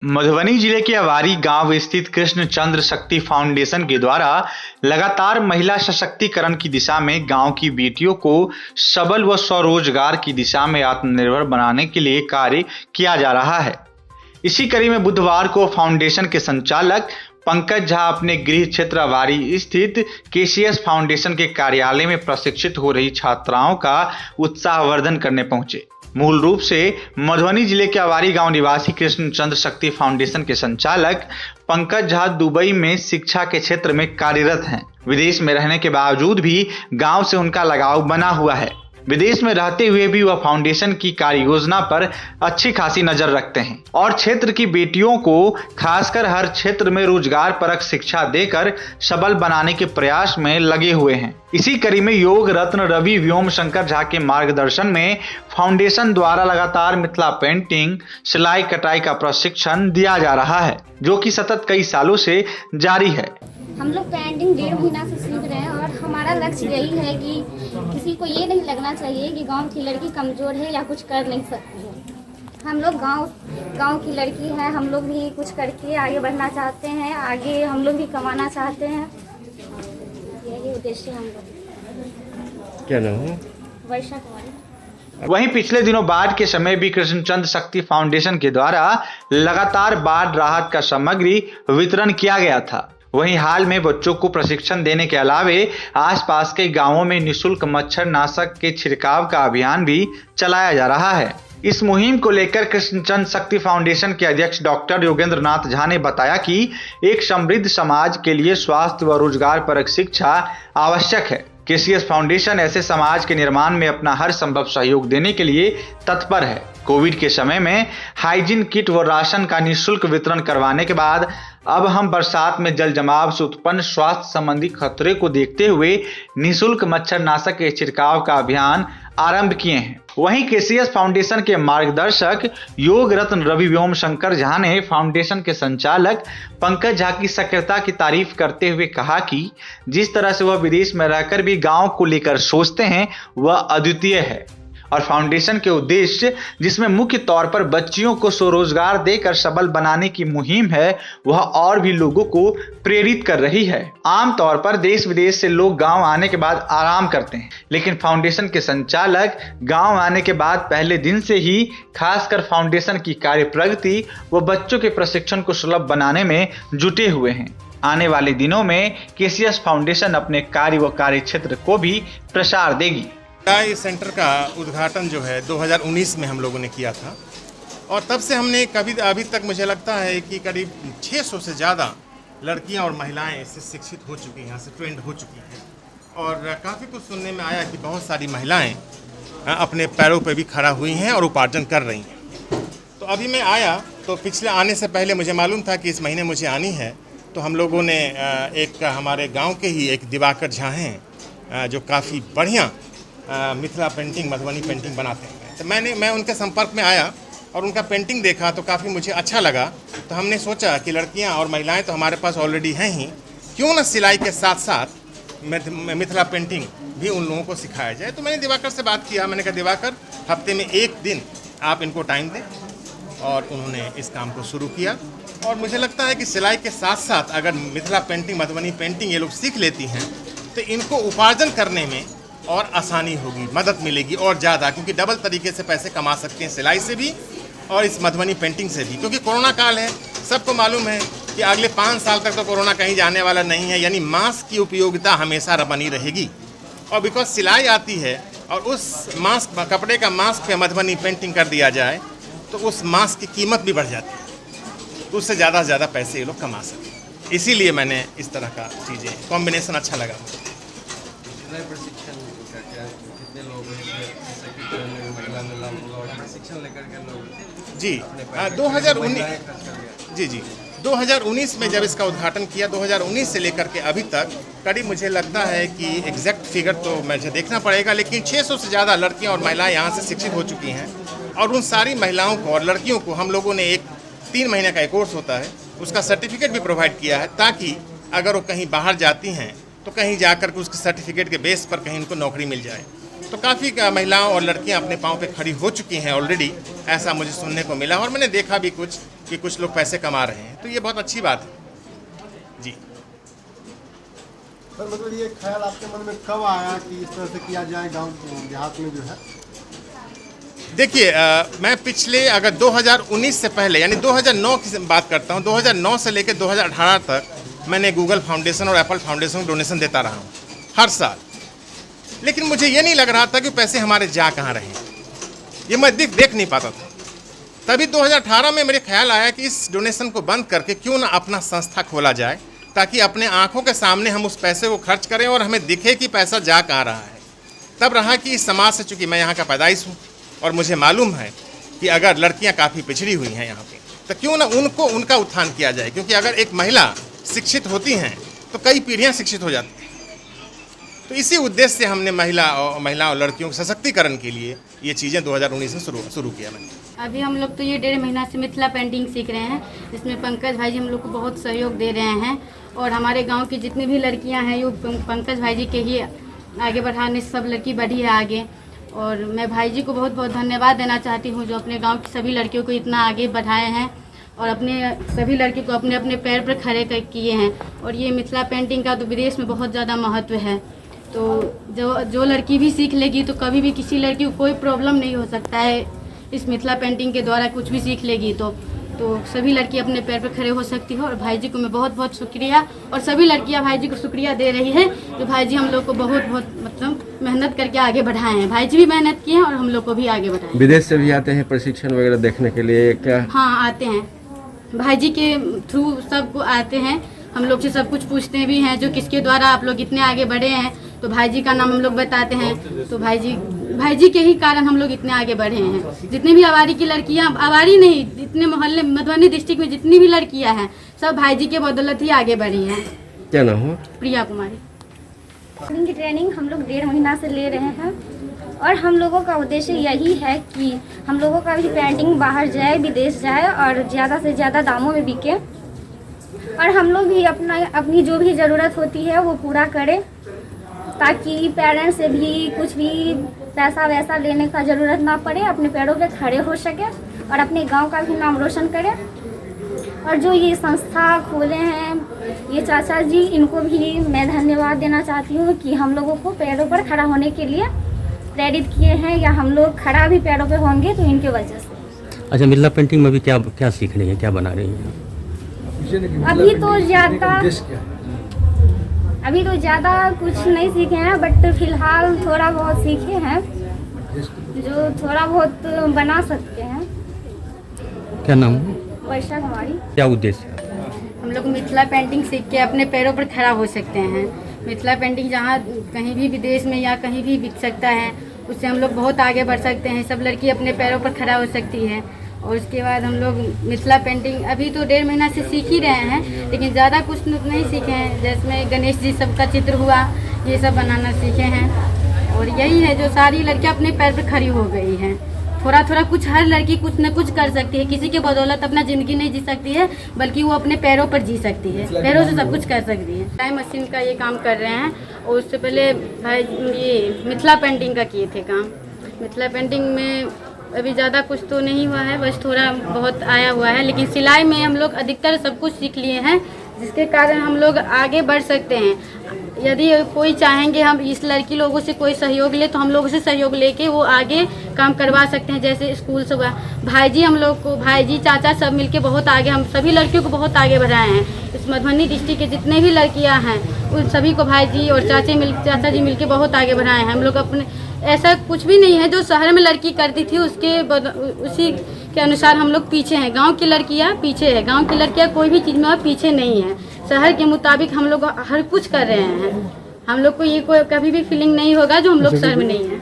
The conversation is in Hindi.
मधुबनी जिले के अवारी गांव स्थित कृष्णचंद्र शक्ति फाउंडेशन के द्वारा लगातार महिला सशक्तिकरण की दिशा में गांव की बेटियों को सबल व स्वरोजगार की दिशा में आत्मनिर्भर बनाने के लिए कार्य किया जा रहा है। इसी कड़ी में बुधवार को फाउंडेशन के संचालक पंकज झा अपने गृह क्षेत्र अवारी स्थित केसीएस फाउंडेशन के कार्यालय में प्रशिक्षित हो रही छात्राओं का उत्साहवर्धन करने पहुंचे। मूल रूप से मधुबनी जिले के अवारी गांव निवासी कृष्णचंद्र शक्ति फाउंडेशन के संचालक पंकज झा दुबई में शिक्षा के क्षेत्र में कार्यरत हैं। विदेश में रहने के बावजूद भी गांव से उनका लगाव बना हुआ है। विदेश में रहते हुए भी वह फाउंडेशन की कार्य योजना पर अच्छी खासी नजर रखते हैं और क्षेत्र की बेटियों को खासकर हर क्षेत्र में रोजगार परक शिक्षा देकर सबल बनाने के प्रयास में लगे हुए हैं। इसी कड़ी में योग रत्न रवि व्योम शंकर झा के मार्गदर्शन में फाउंडेशन द्वारा लगातार मिथिला पेंटिंग, सिलाई कटाई का प्रशिक्षण दिया जा रहा है, जो कि सतत कई सालों से जारी है। हम लोग पेंटिंग 1.5 महीना से सीख रहे हैं और हमारा लक्ष्य यही है कि किसी को ये नहीं लगना चाहिए कि गांव की लड़की कमज़ोर है या कुछ कर नहीं सकती है। हम लोग गांव की लड़की है, हम लोग भी कुछ करके आगे बढ़ना चाहते हैं, आगे हम लोग भी कमाना चाहते हैं। यही उद्देश्य हम लोग। क्या नाम है? वर्षा कुमारी। वहीं पिछले दिनों बाढ़ के समय भी कृष्णचंद्र शक्ति फाउंडेशन के द्वारा लगातार बाढ़ राहत का सामग्री वितरण किया गया था। वहीं हाल में बच्चों को प्रशिक्षण देने के अलावे आसपास के गांवों में निःशुल्क मच्छर नाशक के छिड़काव का अभियान भी चलाया जा रहा है। इस मुहिम को लेकर कृष्णचंद्र शक्ति फाउंडेशन के अध्यक्ष डॉक्टर योगेंद्र नाथ झा ने बताया कि एक समृद्ध समाज के लिए स्वास्थ्य व रोजगार परक शिक्षा आवश्यक है। केसीएस फाउंडेशन ऐसे समाज के निर्माण में अपना हर संभव सहयोग देने के लिए तत्पर है। कोविड के समय में हाइजीन किट व राशन का निःशुल्क वितरण करवाने के बाद अब हम बरसात में जल जमाव से उत्पन्न स्वास्थ्य संबंधी खतरे को देखते हुए निःशुल्क मच्छर नाशक के छिड़काव का अभियान आरंभ किए हैं। वहीं केसीएस फाउंडेशन के मार्गदर्शक योग रत्न रवि व्योम शंकर झा ने फाउंडेशन के संचालक पंकज झा की सक्रियता की तारीफ करते हुए कहा कि जिस तरह से वह विदेश में रहकर भी गांव को लेकर सोचते हैं वह अद्वितीय है और फाउंडेशन के उद्देश्य जिसमें मुख्य तौर पर बच्चियों को स्वरोजगार देकर सबल बनाने की मुहिम है, वह और भी लोगों को प्रेरित कर रही है। आमतौर पर देश विदेश से लोग गांव आने के बाद आराम करते हैं, लेकिन फाउंडेशन के संचालक गांव आने के बाद पहले दिन से ही खासकर फाउंडेशन की कार्य प्रगति व बच्चों के प्रशिक्षण को सुलभ बनाने में जुटे हुए हैं। आने वाले दिनों में केसीएस फाउंडेशन अपने कार्य व कार्य क्षेत्र को भी प्रसार देगी। इस सेंटर का उद्घाटन जो है 2019 में हम लोगों ने किया था और तब से हमने अभी तक मुझे लगता है कि करीब 600 से ज़्यादा लड़कियां और महिलाएं इससे शिक्षित हो चुकी हैं, यहाँ से ट्रेंड हो चुकी हैं और काफ़ी कुछ सुनने में आया कि बहुत सारी महिलाएं अपने पैरों पर भी खड़ा हुई हैं और उपार्जन कर रही हैं। तो अभी मैं आया तो पिछले आने से पहले मुझे मालूम था कि इस महीने मुझे आनी है, तो हम लोगों ने एक हमारे गाँव के ही एक दिवाकर झा हैं जो काफ़ी बढ़िया मिथिला पेंटिंग, मधुबनी पेंटिंग बनाते हैं। तो मैं उनके संपर्क में आया और उनका पेंटिंग देखा तो काफ़ी मुझे अच्छा लगा। तो हमने सोचा कि लड़कियां और महिलाएं तो हमारे पास ऑलरेडी हैं ही, क्यों ना सिलाई के साथ साथ मिथिला पेंटिंग भी उन लोगों को सिखाया जाए। तो मैंने दिवाकर से बात किया, मैंने कहा दिवाकर हफ्ते में एक दिन आप इनको टाइम दें, और उन्होंने इस काम को शुरू किया। और मुझे लगता है कि सिलाई के साथ साथ अगर मिथिला पेंटिंग, मधुबनी पेंटिंग ये लोग सीख लेती हैं तो इनको उपार्जन करने में और आसानी होगी, मदद मिलेगी और ज़्यादा, क्योंकि डबल तरीके से पैसे कमा सकते हैं, सिलाई से भी और इस मधुबनी पेंटिंग से भी। क्योंकि कोरोना काल है, सबको मालूम है कि अगले 5 साल तक तो कोरोना कहीं जाने वाला नहीं है, यानी मास्क की उपयोगिता हमेशा बनी रहेगी। और बिकॉज सिलाई आती है और उस मास्क, कपड़े का मास्क पे मधुबनी पेंटिंग कर दिया जाए तो उस मास्क की कीमत भी बढ़ जाती है, तो उससे ज़्यादा से ज़्यादा पैसे ये लोग कमा सकें। इसीलिए मैंने इस तरह का चीज़ें कॉम्बिनेशन अच्छा लगा। जी 2019 में जब इसका उद्घाटन किया, 2019 से लेकर के अभी तक करीब मुझे लगता है कि एग्जैक्ट फिगर तो मुझे देखना पड़ेगा, लेकिन 600 से ज़्यादा लड़कियां और महिलाएं यहाँ से शिक्षित हो चुकी हैं। और उन सारी महिलाओं को और लड़कियों को हम लोगों ने एक 3 महीने का एक कोर्स होता है, उसका सर्टिफिकेट भी प्रोवाइड किया है, ताकि अगर वो कहीं बाहर जाती हैं तो कहीं जाकर के उसके सर्टिफिकेट के बेस पर कहीं उनको नौकरी मिल जाए। तो काफ़ी महिलाओं और लड़कियां अपने पाँव पे खड़ी हो चुकी हैं ऑलरेडी, ऐसा मुझे सुनने को मिला और मैंने देखा भी कुछ। कि कुछ लोग पैसे कमा रहे हैं, तो ये बहुत अच्छी बात है जी। सर मतलब ये ख्याल आपके मन में कब आया कि इस तरह से किया जाए गांव देहात में जो है? देखिए मैं पिछले अगर 2019 से पहले यानी 2009 की बात करता हूँ, 2009 से लेकर 2018 तक मैंने गूगल फाउंडेशन और एप्पल फाउंडेशन को डोनेशन देता रहा हूँ हर साल। लेकिन मुझे ये नहीं लग रहा था कि पैसे हमारे जा कहाँ रहे, ये मैं देख नहीं पाता था। तभी 2018 में मेरे ख्याल आया कि इस डोनेशन को बंद करके क्यों ना अपना संस्था खोला जाए, ताकि अपने आंखों के सामने हम उस पैसे को खर्च करें और हमें दिखे कि पैसा जा कहाँ रहा है। तब रहा कि इस समाज से, चूँकि मैं यहाँ का पैदाइश हूँ और मुझे मालूम है कि अगर लड़कियाँ काफ़ी पिछड़ी हुई हैं यहाँ पे, तो क्यों ना उनको उनका उत्थान किया जाए, क्योंकि अगर एक महिला शिक्षित होती हैं तो कई पीढ़ियाँ शिक्षित हो जाती हैं। तो इसी उद्देश्य से हमने महिला और लड़कियों के सशक्तिकरण के लिए ये चीज़ें 2019 में शुरू किया मैंने। अभी हम लोग तो ये 1.5 महीना से मिथिला पेंटिंग सीख रहे हैं, जिसमें पंकज भाई जी हम लोग को बहुत सहयोग दे रहे हैं और हमारे गांव की जितनी भी लड़कियां हैं वो पंकज भाई जी के ही आगे बढ़ाने से सब लड़की बढ़ी है आगे। और मैं भाई जी को बहुत बहुत धन्यवाद देना चाहती हूँ जो अपने गाँव की सभी लड़कियों को इतना आगे बढ़ाए हैं और अपने सभी लड़कियों को अपने अपने पैर पर खड़े किए हैं। और ये मिथिला पेंटिंग का तो विदेश में बहुत ज़्यादा महत्व है, तो जो लड़की भी सीख लेगी तो कभी भी किसी लड़की को कोई प्रॉब्लम नहीं हो सकता है। इस मिथिला पेंटिंग के द्वारा कुछ भी सीख लेगी तो सभी लड़की अपने पैर पर खड़े हो सकती है। और भाई जी को मैं बहुत बहुत शुक्रिया, और सभी लड़कियां भाई जी को शुक्रिया दे रही हैं जो भाई जी हम लोग को बहुत बहुत मतलब मेहनत करके आगे बढ़ाए हैं। भाई जी भी मेहनत किए हैं और हम लोग को भी आगे बढ़ाए। विदेश से भी आते हैं प्रशिक्षण वगैरह देखने के लिए क्या? हाँ आते हैं, भाई जी के थ्रू सबको आते हैं, हम लोग से सब कुछ पूछते भी हैं जो किसके द्वारा आप लोग इतने आगे बढ़े हैं, तो भाई जी का नाम हम लोग बताते हैं। तो भाई जी के ही कारण हम लोग इतने आगे बढ़े हैं। जितनी भी आवारी की लड़कियां, आवारी नहीं, जितने मोहल्ले मधुबनी डिस्ट्रिक्ट में जितनी भी लड़कियां हैं सब भाई जी के बदौलत ही आगे बढ़ी हैं। क्या नाम हो? प्रिया कुमारी। की ट्रेनिंग हम लोग 1.5 महीना से ले रहे हैं और हम लोगों का उद्देश्य यही है कि हम लोगों का भी पेंटिंग बाहर जाए, विदेश जाए और ज़्यादा से ज़्यादा दामों में बिके और हम लोग भी अपनी जो भी ज़रूरत होती है वो पूरा करें, ताकि पेरेंट्स से भी कुछ भी पैसा वैसा लेने का ज़रूरत ना पड़े, अपने पैरों पे खड़े हो सके और अपने गांव का भी नाम रोशन करें। और जो ये संस्था खोले हैं ये चाचा जी, इनको भी मैं धन्यवाद देना चाहती हूँ कि हम लोगों को पैरों पर खड़ा होने के लिए प्रेरित किए हैं, या हम लोग खड़ा भी पैरों पे होंगे तो इनके वजह से। अच्छा, मिथिला पेंटिंग में भी क्या सीख रही है, क्या बना रही है? अभी तो ज़्यादा कुछ नहीं सीखे हैं, बट फिलहाल थोड़ा बहुत सीखे हैं जो थोड़ा बहुत बना सकते हैं। क्या नाम है? वर्षा कुमारी। क्या उद्देश्य है? हम लोग मिथिला पेंटिंग सीख के अपने पैरों पर खड़ा हो सकते हैं। मिथिला पेंटिंग जहाँ कहीं भी विदेश में या कहीं भी बिक सकता है, उससे हम लोग बहुत आगे बढ़ सकते हैं। सब लड़की अपने पैरों पर खड़ा हो सकती है। और उसके बाद हम लोग मिथिला पेंटिंग अभी तो 1.5 महीना से सीख ही रहे हैं, लेकिन ज़्यादा कुछ नहीं सीखे हैं। जैसे गणेश जी सबका चित्र हुआ, ये सब बनाना सीखे हैं। और यही है जो सारी लड़कियां अपने पैर पर खड़ी हो गई हैं। थोड़ा थोड़ा कुछ हर लड़की कुछ न कुछ कर सकती है, किसी के बदौलत अपना ज़िंदगी नहीं जी सकती है, बल्कि वो अपने पैरों पर जी सकती है, पैरों से सब कुछ कर सकती है। टाइम मशीन का ये काम कर रहे हैं और उससे पहले भाई ये मिथिला पेंटिंग का किए थे काम। मिथिला पेंटिंग में अभी ज़्यादा कुछ तो नहीं हुआ है, बस थोड़ा बहुत आया हुआ है, लेकिन सिलाई में हम लोग अधिकतर सब कुछ सीख लिए हैं, जिसके कारण हम लोग आगे बढ़ सकते हैं। यदि कोई चाहेंगे हम इस लड़की लोगों से कोई सहयोग ले तो हम लोगों से सहयोग लेके वो आगे काम करवा सकते हैं। जैसे स्कूल से हुआ, भाई जी हम लोग को, भाई जी चाचा सब मिलके बहुत आगे, हम सभी लड़कियों को बहुत आगे बढ़ाए हैं। इस मधुबनी डिस्ट्रिक्ट के जितने भी लड़कियां हैं उन सभी को भाई जी और चाचा जी मिलके बहुत आगे बढ़ाए हैं। हम लोग अपने ऐसा कुछ भी नहीं है जो शहर में लड़की करती थी उसी के अनुसार हम लोग पीछे हैं। गांव की लड़कियां पीछे है, गांव की लड़कियां कोई भी चीज़ में पीछे नहीं है। शहर के मुताबिक हम लोग हर कुछ कर रहे हैं। हम लोग को ये कोई कभी भी फीलिंग नहीं होगा जो हम लोग शहर में नहीं है।